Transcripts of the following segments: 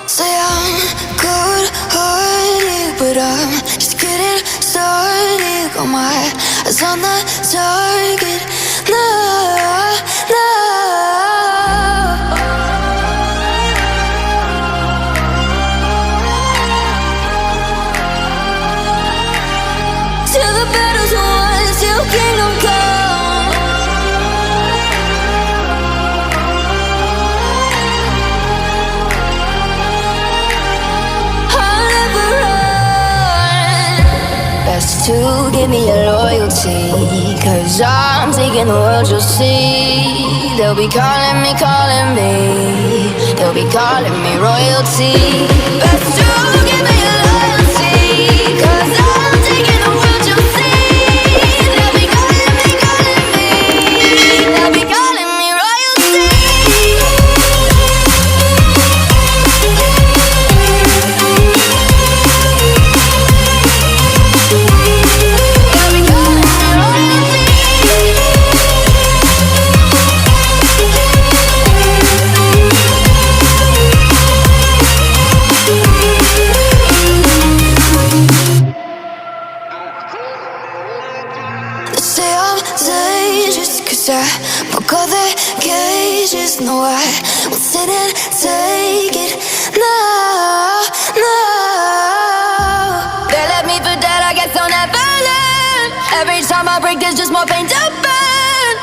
Say I'm good-hearted, but I'm just getting started. Got my eyes on the target. No, no. Till the battle's won, till kingdom come. I'll never run. Best to give me your loyalty, 'cause I'm taking the world, you'll see. They'll be calling me, they'll be calling me royalty. Best to give me your loyalty, 'cause I'm taking the world, you'll see. They'll be calling me, they'll be calling me royalty. They'll be calling me royalty. They say I'm dangerous, 'cause I broke all their cages. No, I won't sit and take it. No, no. They left me for dead, I guess I'll never learn. Every time I break, there's just more pain to burn.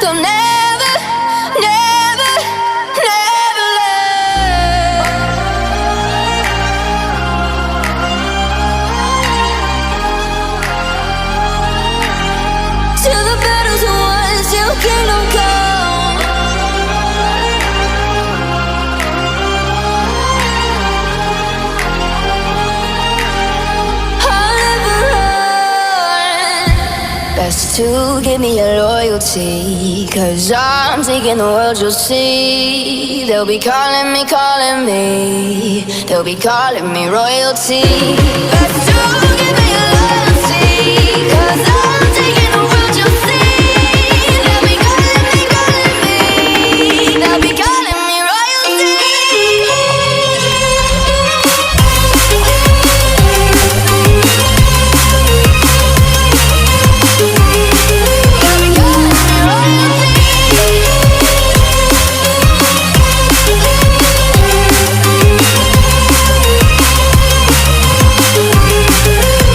They'll never, never, never learn. Till the battle's won, till kingdom come. I'll never run. Best to give me your loyalty, 'cause I'm taking the world, you'll see. They'll be calling me, they'll be calling me royalty. Best to give me your loyalty, 'cause I'm taking the world, you'll see. They'll be calling me, they'll be calling me royalty. They'll be calling me royalty.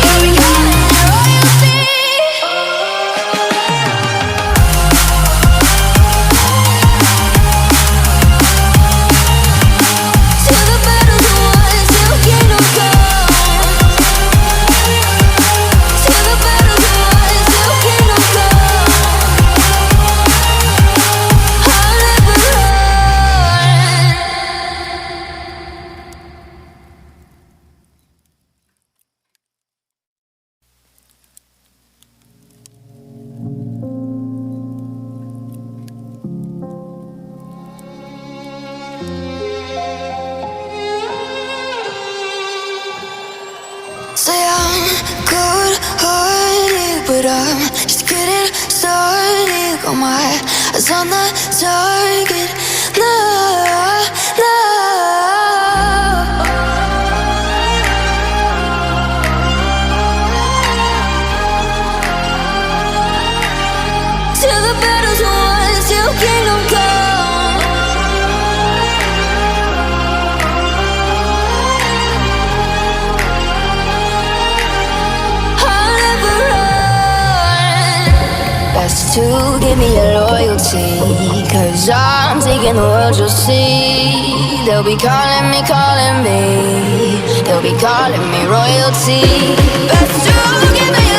They'll be calling me royalty. Till the battle's won, till kingdom come. Till the battle's won, till kingdom come. I'll never run. Say I'm good-hearted, but I'm just getting started. Got my eyes on the target. No, no. Till the battle's won, till kingdom come. I'll never run. Best to give me your loyalty, 'cause I'm taking the world, you'll see. They'll be calling me, they'll be calling me royalty. Best to give me